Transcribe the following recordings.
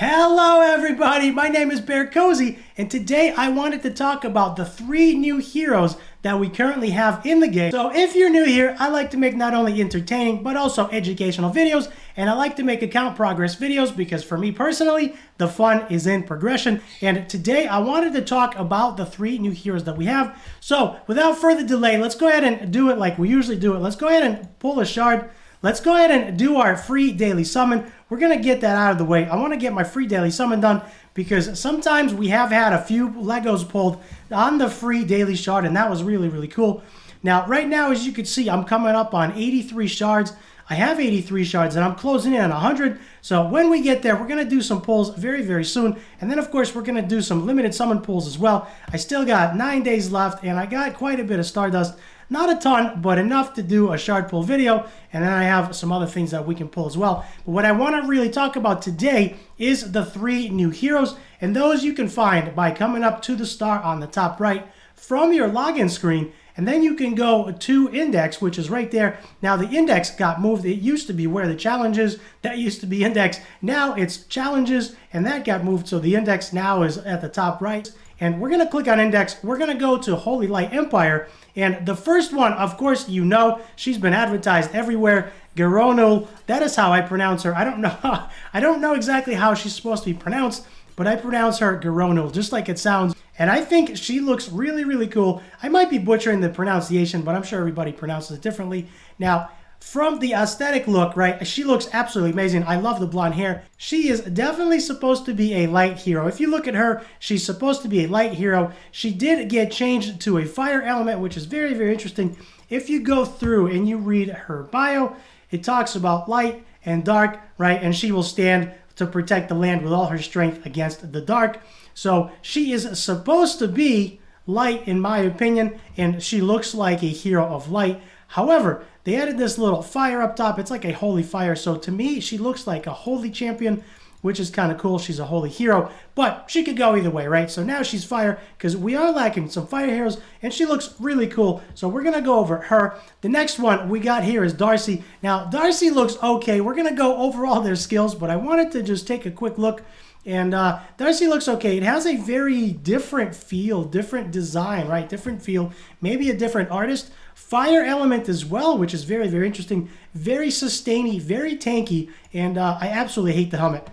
Hello everybody, my name is BearCozy, and today I wanted to talk about the 3 new heroes that we currently have in the game. So if you're new here, I like to make not only entertaining but also educational videos, and I like to make account progress videos because for me personally, the fun is in progression. And today I wanted to talk about the 3 new heroes that we have. So without further delay, let's go ahead and do it like we usually do it. Let's go ahead and pull a shard. Let's go ahead and do our free daily summon. We're going to get that out of the way. I want to get my free daily summon done because sometimes we have had a few Legos pulled on the free daily shard, and that was really, really cool. Now, right now, as you can see, I'm coming up on 83 shards. I have 83 shards, and I'm closing in on 100. So when we get there, we're going to do some pulls very, very soon. And then, of course, we're going to do some limited summon pulls as well. I still got 9 days left, and I got quite a bit of Stardust. Not a ton, but enough to do a shard pull video, and then I have some other things that we can pull as well. But what I want to really talk about today is the 3 new heroes, and those you can find by coming up to the star on the top right from your login screen, and then you can go to index, which is right there. Now the index got moved. It used to be where the challenge is. That used to be index. Now it's challenges, and that got moved, so the index now is at the top right. And we're going to click on index. We're going to go to Holy Light Empire. And the first one, of course, you know, she's been advertised everywhere. Geironul, that is how I pronounce her. I don't know exactly how she's supposed to be pronounced, but I pronounce her Geironul, just like it sounds. And I think she looks really, really cool. I might be butchering the pronunciation, but I'm sure everybody pronounces it differently. Now, from the aesthetic look, right, she looks absolutely amazing. I love the blonde hair. She is definitely supposed to be a light hero. If you look at her, she's supposed to be a light hero. She did get changed to a fire element, which is very, very interesting. If you go through and you read her bio, it talks about light and dark, right, and she will stand to protect the land with all her strength against the dark. So she is supposed to be light, in my opinion, and she looks like a hero of light. However, they added this little fire up top. It's like a holy fire. So to me, she looks like a holy champion, which is kind of cool. She's a holy hero, but she could go either way, right? So now she's fire because we are lacking some fire heroes, and she looks really cool. So we're going to go over her. The next one we got here is Darcy. Now, Darcy looks okay. We're going to go over all their skills, but I wanted to just take a quick look. And Darcy looks okay. It has a very different feel, different design, right? Different feel, maybe a different artist. Fire element as well, which is very, very interesting. Very sustainy, very tanky, and I absolutely hate the helmet.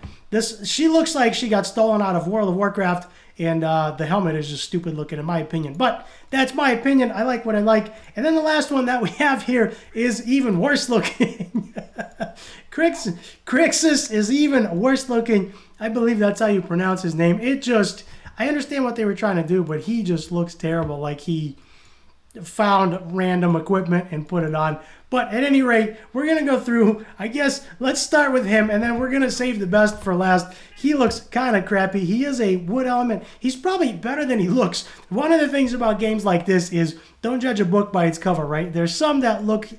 She looks like she got stolen out of World of Warcraft, and the helmet is just stupid looking in my opinion. But that's my opinion. I like what I like. And then the last one that we have here is even worse looking. Crixus is even worse looking. I believe that's how you pronounce his name. I understand what they were trying to do, but he just looks terrible, like he found random equipment and put it on. But at any rate, we're going to go through, I guess, let's start with him, and then we're going to save the best for last. He looks kind of crappy. He is a wood element. He's probably better than he looks. One of the things about games like this is don't judge a book by its cover, right? There's some that look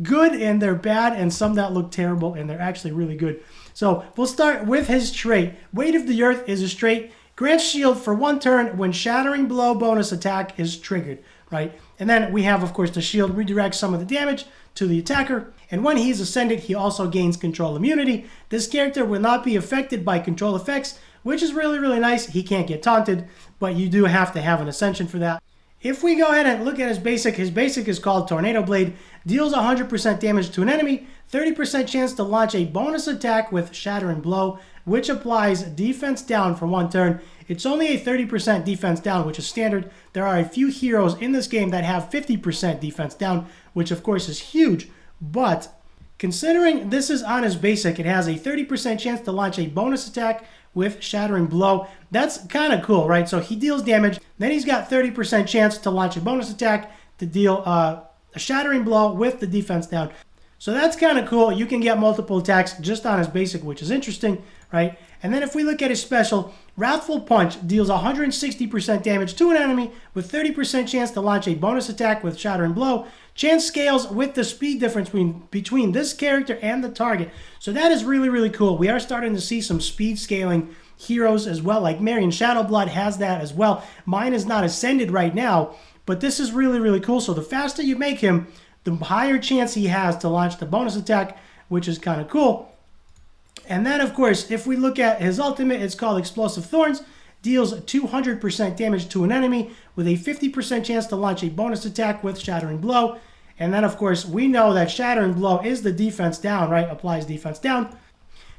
good and they're bad, and some that look terrible and they're actually really good. So we'll start with his trait. Weight of the Earth is a trait. Grants shield for 1 turn when Shattering Blow bonus attack is triggered, right? And then we have, of course, the shield redirects some of the damage to the attacker. And when he's ascended, he also gains control immunity. This character will not be affected by control effects, which is really, really nice. He can't get taunted, but you do have to have an ascension for that. If we go ahead and look at his basic is called Tornado Blade. Deals 100% damage to an enemy, 30% chance to launch a bonus attack with Shattering Blow, which applies defense down for 1 turn. It's only a 30% defense down, which is standard. There are a few heroes in this game that have 50% defense down, which of course is huge. But considering this is on his basic, it has a 30% chance to launch a bonus attack with Shattering Blow. That's kind of cool, right? So he deals damage. Then he's got 30% chance to launch a bonus attack to deal a Shattering Blow with the defense down. So that's kind of cool. You can get multiple attacks just on his basic, which is interesting, right? And then if we look at his special, Wrathful Punch deals 160% damage to an enemy with 30% chance to launch a bonus attack with Shattering Blow. Chance scales with the speed difference between this character and the target. So that is really, really cool. We are starting to see some speed scaling heroes as well, like Marion Shadowblood has that as well. Mine is not ascended right now, but this is really, really cool. So the faster you make him, the higher chance he has to launch the bonus attack, which is kind of cool. And then, of course, if we look at his ultimate, it's called Explosive Thorns. Deals 200% damage to an enemy with a 50% chance to launch a bonus attack with Shattering Blow. And then, of course, we know that Shattering Blow is the defense down, right? Applies defense down.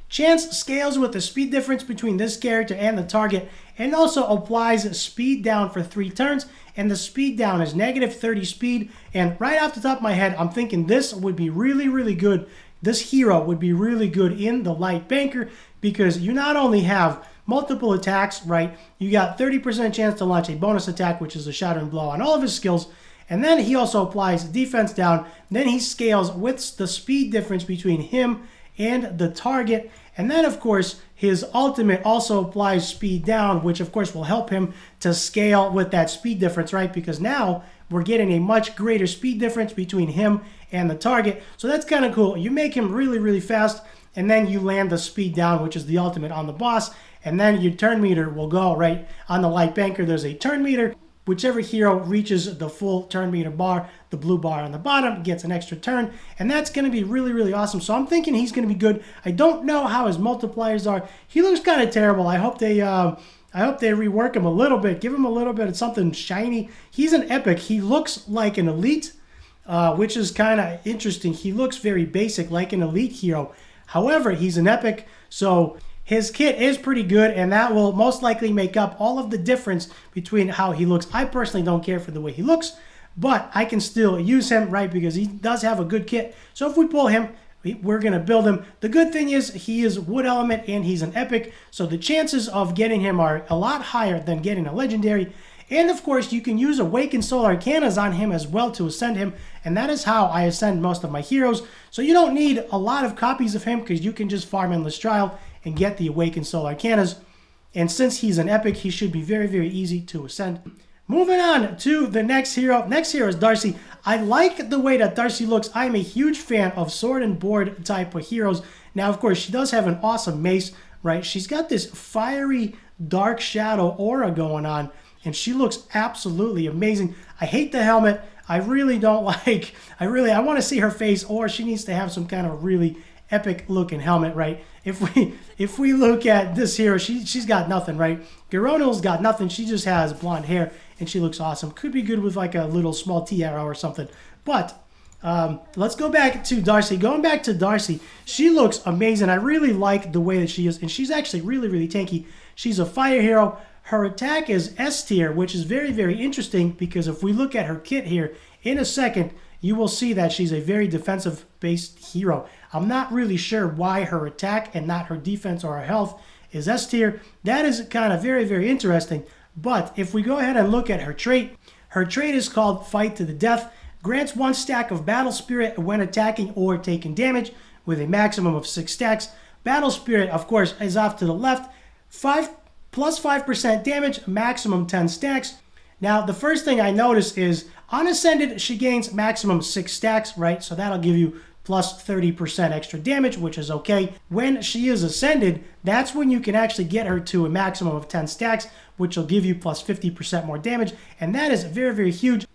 Chance scales with the speed difference between this character and the target, and also applies speed down for 3 turns. And the speed down is -30 speed. And right off the top of my head, I'm thinking this would be really, really good. This hero would be really good in the light banker, because you not only have multiple attacks, right? You got 30% chance to launch a bonus attack, which is a Shattering Blow on all of his skills. And then he also applies defense down. Then he scales with the speed difference between him and the target. And then, of course, his ultimate also applies speed down, which of course will help him to scale with that speed difference, right? Because now we're getting a much greater speed difference between him and the target. So that's kind of cool. You make him really, really fast, and then you land the speed down, which is the ultimate on the boss. And then your turn meter will go, right? On the light banker, there's a turn meter. Whichever hero reaches the full turn meter bar, the blue bar on the bottom, gets an extra turn. And that's going to be really, really awesome. So I'm thinking he's going to be good. I don't know how his multipliers are. He looks kind of terrible. I hope they rework him a little bit. Give him a little bit of something shiny. He's an epic. He looks like an elite, which is kind of interesting. He looks very basic, like an elite hero. However, he's an epic. So his kit is pretty good, and that will most likely make up all of the difference between how he looks. I personally don't care for the way he looks, but I can still use him, right, because he does have a good kit. So if we pull him, we're going to build him. The good thing is he is wood element, and he's an epic, so the chances of getting him are a lot higher than getting a legendary. And of course, you can use Awaken Soul Arcanas on him as well to ascend him, and that is how I ascend most of my heroes. So you don't need a lot of copies of him, because you can just farm Endless Trial and get the Awakened Soul Arcanas. And since he's an epic, he should be very, very easy to ascend. Moving on to the next hero. Next hero is Darcy. I like the way that Darcy looks. I'm a huge fan of sword and board type of heroes. Now, of course, she does have an awesome mace, right? She's got this fiery dark shadow aura going on, and she looks absolutely amazing. I hate the helmet. I really don't like, I want to see her face, or she needs to have some kind of really epic looking helmet, right? If we look at this hero, she's got nothing, right? Geironul's got nothing. She just has blonde hair, and she looks awesome. Could be good with like a little small tiara or something. But let's go back to Darcy. Going back to Darcy, she looks amazing. I really like the way that she is, and she's actually really, really tanky. She's a fire hero. Her attack is S tier, which is very, very interesting, because if we look at her kit here in a second, you will see that she's a very defensive-based hero. I'm not really sure why her attack and not her defense or her health is S tier. That is kind of very, very interesting. But if we go ahead and look at her trait is called Fight to the Death. Grants 1 stack of Battle Spirit when attacking or taking damage with a maximum of 6 stacks. Battle Spirit, of course, is off to the left. Plus 5% damage, maximum 10 stacks. Now, the first thing I notice is on Ascended, she gains maximum 6 stacks, right? So that'll give you plus 30% extra damage, which is okay. When she is Ascended, that's when you can actually get her to a maximum of 10 stacks, which will give you plus 50% more damage. And that is very, very huge.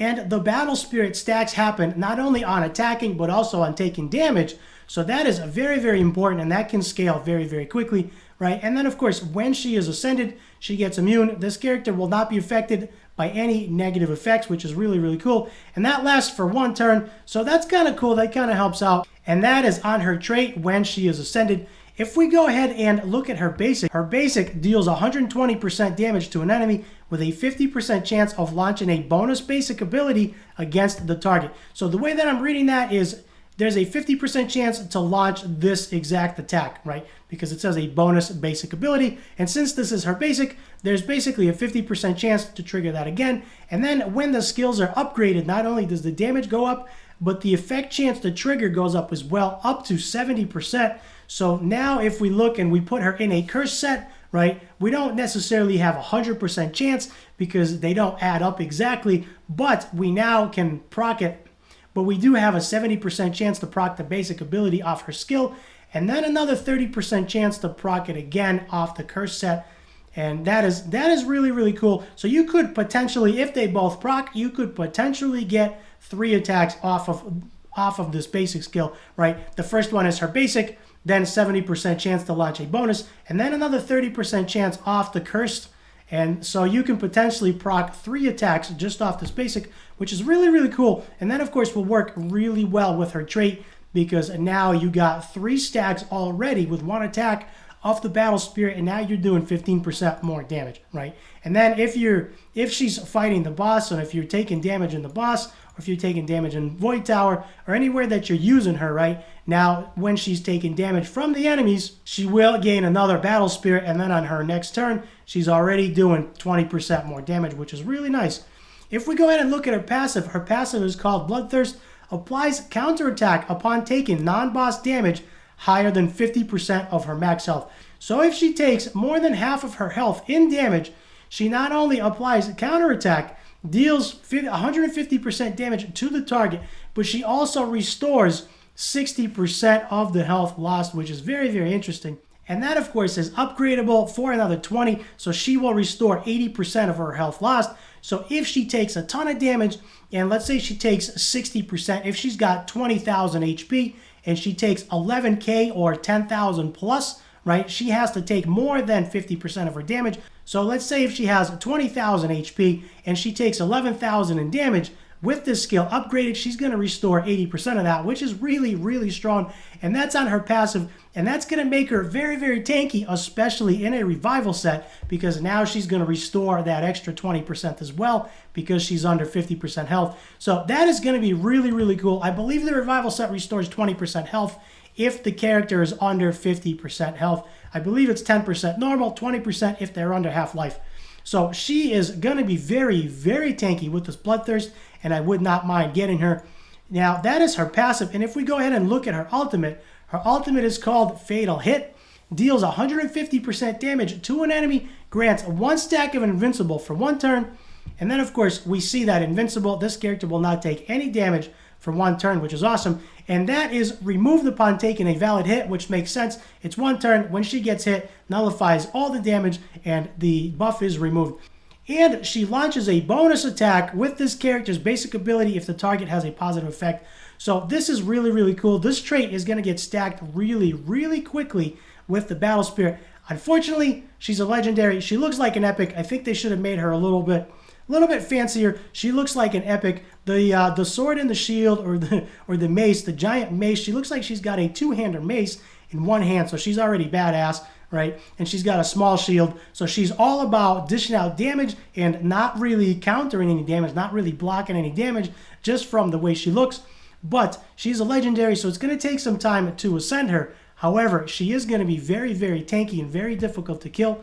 And the Battle Spirit stacks happen not only on attacking, but also on taking damage. So that is very, very important, and that can scale very, very quickly, right? And then, of course, when she is Ascended, she gets immune. This character will not be affected by any negative effects, which is really, really cool. And that lasts for 1 turn, so that's kind of cool. That kind of helps out. And that is on her trait when she is Ascended. If we go ahead and look at her basic deals 120% damage to an enemy with a 50% chance of launching a bonus basic ability against the target. So the way that I'm reading that is there's a 50% chance to launch this exact attack, right? Because it says a bonus basic ability. And since this is her basic, there's basically a 50% chance to trigger that again. And then when the skills are upgraded, not only does the damage go up, but the effect chance to trigger goes up as well, up to 70%. So now if we look and we put her in a curse set, right, we don't necessarily have a 100% chance because they don't add up exactly, but we now can proc it. But we do have a 70% chance to proc the basic ability off her skill, and then another 30% chance to proc it again off the curse set. And that is really, really cool. So you could potentially, if they both proc, you could potentially get 3 attacks off of this basic skill, right? The first one is her basic, then 70% chance to launch a bonus, and then another 30% chance off the cursed. And so you can potentially proc 3 attacks just off this basic, which is really, really cool. And that, of course, will work really well with her trait, because now you got 3 stacks already with 1 attack off the battle spirit, and now you're doing 15% more damage, right? And then if she's fighting the boss, and if you're taking damage in the boss, or if you're taking damage in Void Tower, or anywhere that you're using her, right? Now, when she's taking damage from the enemies, she will gain another battle spirit, and then on her next turn, she's already doing 20% more damage, which is really nice. If we go ahead and look at her passive is called Bloodthirst, applies counterattack upon taking non-boss damage higher than 50% of her max health. So if she takes more than half of her health in damage, she not only applies counterattack, deals 150% damage to the target, but she also restores 60% of the health lost, which is very, very interesting. And that, of course, is upgradable for another 20, so she will restore 80% of her health lost. So if she takes a ton of damage, and let's say she takes 60%, if she's got 20,000 HP, and she takes 11k or 10,000 plus, right, she has to take more than 50% of her damage. So let's say if she has 20,000 HP, and she takes 11,000 in damage, with this skill upgraded, she's going to restore 80% of that, which is really, really strong. And that's on her passive. And that's going to make her very, very tanky, especially in a revival set, because now she's going to restore that extra 20% as well, because she's under 50% health. So that is going to be really, really cool. I believe the revival set restores 20% health if the character is under 50% health. I believe it's 10% normal, 20% if they're under half life. So she is going to be very, very tanky with this Bloodthirst, and I would not mind getting her. Now, that is her passive, and if we go ahead and look at her ultimate is called Fatal Hit, deals 150% damage to an enemy, grants 1 stack of Invincible for 1 turn, and then, of course, we see that Invincible, this character will not take any damage for 1 turn, which is awesome, and that is removed upon taking a valid hit, which makes sense. It's 1 turn. When she gets hit, nullifies all the damage, and the buff is removed. And she launches a bonus attack with this character's basic ability if the target has a positive effect. So this is really, really cool. This trait is going to get stacked really, really quickly with the Battle Spirit. Unfortunately, she's a legendary. She looks like an epic. I think they should have made her a little bit fancier. She looks like an epic. The sword and the shield, or the mace, the giant mace, she looks like she's got a 2-hander mace in 1 hand, so she's already badass, right? And she's got a small shield, so she's all about dishing out damage and not really countering any damage, not really blocking any damage, just from the way she looks. But she's a legendary, so it's going to take some time to ascend her. However, she is going to be very, very tanky and very difficult to kill.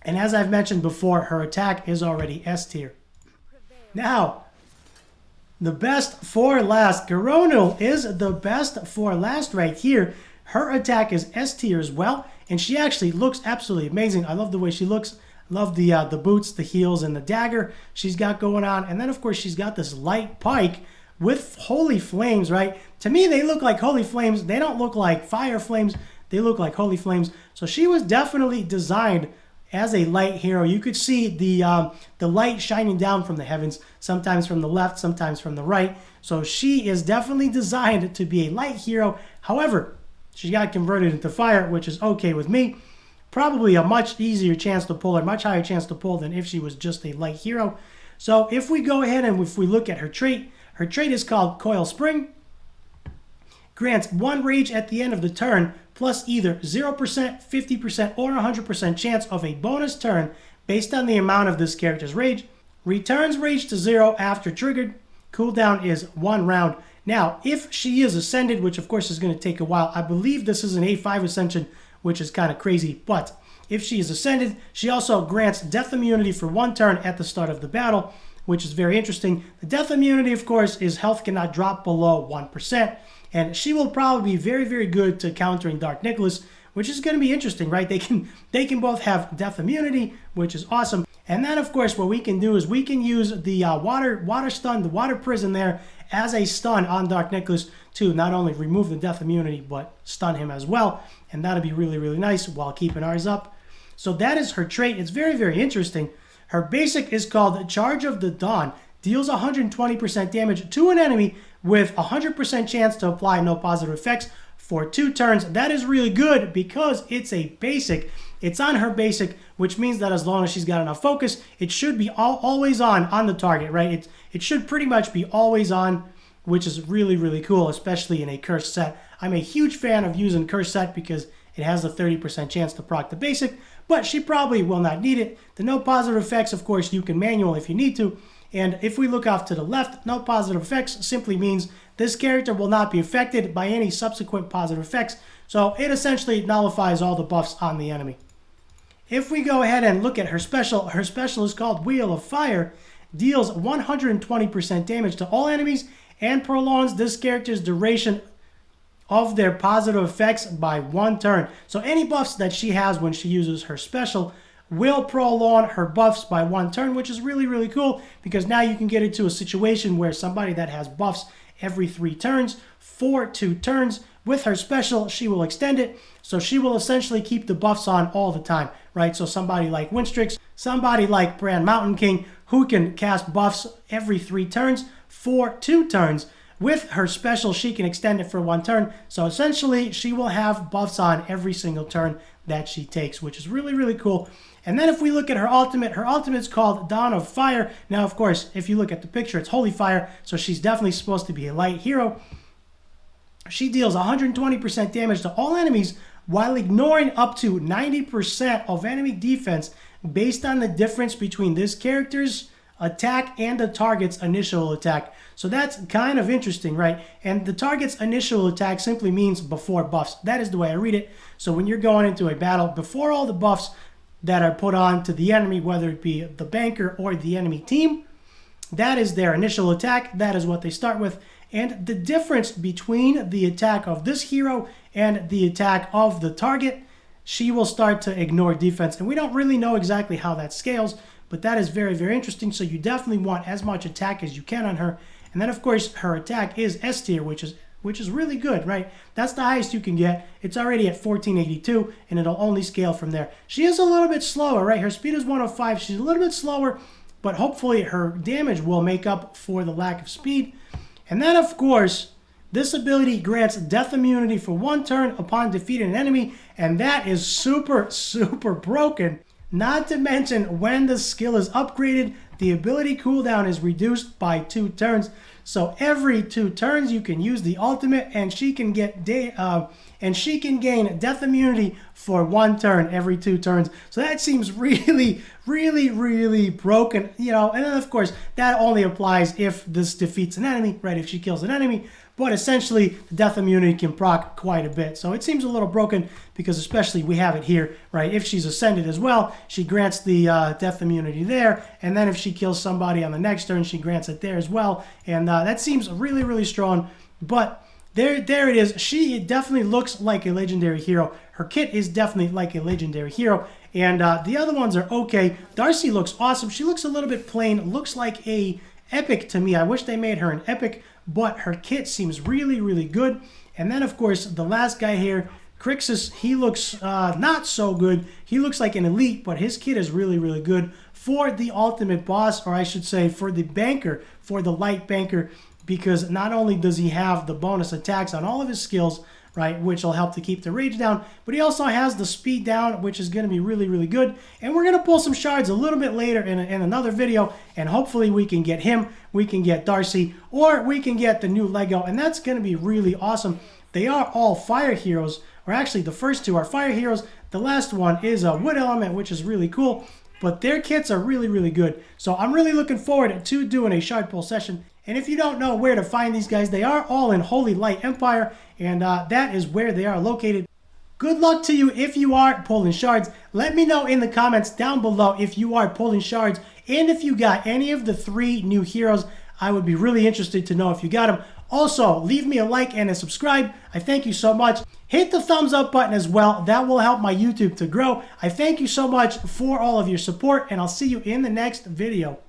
And as I've mentioned before, her attack is already S tier. Now, the best for last. Geironul is the best for last right here. Her attack is S tier as well, and she actually looks absolutely amazing. I love the way she looks. Love the boots, the heels, and the dagger she's got going on. And then, of course, she's got this light pike with holy flames, right? To me, they look like holy flames. They don't look like fire flames. They look like holy flames. So she was definitely designed as a light hero. You could see the light shining down from the heavens, sometimes from the left, sometimes from the right. So she is definitely designed to be a light hero. However, she got converted into fire, which is okay with me. Probably a much easier chance to pull, or much higher chance to pull than if she was just a light hero. So if we go ahead and if we look at her trait is called Coil Spring. Grants 1 rage at the end of the turn, plus either 0%, 50%, or 100% chance of a bonus turn based on the amount of this character's rage. Returns rage to 0 after triggered. Cooldown is 1 round. Now, if she is ascended, which of course is going to take a while, I believe this is an A5 ascension, which is kind of crazy, but if she is ascended, she also grants death immunity for 1 turn at the start of the battle, which is very interesting. The death immunity, of course, is health cannot drop below 1%, and she will probably be very, very good to countering Dark Nicholas, which is going to be interesting, right? They can both have death immunity, which is awesome. And then, of course, what we can do is we can use the water stun, the water prison there, as a stun on Dark Nicholas to not only remove the death immunity, but stun him as well. And that'll be really, really nice while keeping ours up. So that is her trait. It's very, very interesting. Her basic is called Charge of the Dawn. Deals 120% damage to an enemy with 100% chance to apply no positive effects for 2 turns. That is really good because it's a basic. It's on her basic, which means that as long as she's got enough focus, it should be always on the target, right? It should pretty much be always on, which is really, really cool, especially in a cursed set. I'm a huge fan of using cursed set because it has a 30% chance to proc the basic, but she probably will not need it. The no positive effects, of course, you can manual if you need to. And if we look off to the left, no positive effects simply means this character will not be affected by any subsequent positive effects. So it essentially nullifies all the buffs on the enemy. If we go ahead and look at her special is called Wheel of Fire, deals 120% damage to all enemies and prolongs this character's duration of their positive effects by 1 turn. So any buffs that she has when she uses her special will prolong her buffs by 1 turn, which is really, really cool because now you can get into a situation where somebody that has buffs every 3 turns for 2 turns, with her special, she will extend it. So she will essentially keep the buffs on all the time, right? So somebody like Winstrix, somebody like Brand Mountain King, who can cast buffs every 3 turns for 2 turns. With her special, she can extend it for 1 turn. So essentially, she will have buffs on every single turn that she takes, which is really, really cool. And then if we look at her ultimate's called Dawn of Fire. Now, of course, if you look at the picture, it's Holy Fire, so she's definitely supposed to be a light hero. She deals 120% damage to all enemies while ignoring up to 90% of enemy defense based on the difference between this character's attack and the target's initial attack. So that's kind of interesting, right? And the target's initial attack simply means before buffs. That is the way I read it. So when you're going into a battle, before all the buffs that are put on to the enemy, whether it be the banker or the enemy team, that is their initial attack. That is what they start with. And the difference between the attack of this hero and the attack of the target, she will start to ignore defense. And we don't really know exactly how that scales, but that is very, very interesting. So you definitely want as much attack as you can on her. And then, of course, her attack is S tier, which is really good, right? That's the highest you can get. It's already at 1482, and it'll only scale from there. She is a little bit slower, right? Her speed is 105. She's a little bit slower, but hopefully her damage will make up for the lack of speed. And then, of course, this ability grants death immunity for 1 turn upon defeating an enemy, and that is super, super broken. Not to mention, when the skill is upgraded, the ability cooldown is reduced by 2 turns. So every 2 turns, you can use the ultimate, and she can get gain death immunity for 1 turn every 2 turns. So that seems really, really, really broken, you know. And then, of course, that only applies if this defeats an enemy, right? If she kills an enemy. But essentially, the death immunity can proc quite a bit. So it seems a little broken because especially we have it here, right? If she's ascended as well, she grants the death immunity there. And then if she kills somebody on the next turn, she grants it there as well. And that seems really, really strong. But there it is. She definitely looks like a legendary hero. Her kit is definitely like a legendary hero. And the other ones are okay. Darcy looks awesome. She looks a little bit plain. Looks like a epic to me. I wish they made her an epic, but her kit seems really, really good. And then, of course, the last guy here, Crixus, he looks not so good. He looks like an elite, but his kit is really, really good for the ultimate boss, or I should say for the banker, for the light banker, because not only does he have the bonus attacks on all of his skills, right, which will help to keep the rage down, but he also has the speed down, which is going to be really, really good. And we're going to pull some shards a little bit later in another video, and hopefully we can get him, we can get Darcy, or we can get the new Lego, and that's going to be really awesome. They are all fire heroes, or actually the first 2 are fire heroes. The last one is a wood element, which is really cool, but their kits are really, really good. So I'm really looking forward to doing a shard pull session. And if you don't know where to find these guys, they are all in Holy Light Empire, and that is where they are located. Good luck to you if you are pulling shards. Let me know in the comments down below if you are pulling shards, and if you got any of the 3 new heroes. I would be really interested to know if you got them. Also, leave me a like and a subscribe. I thank you so much. Hit the thumbs up button as well. That will help my YouTube to grow. I thank you so much for all of your support, and I'll see you in the next video.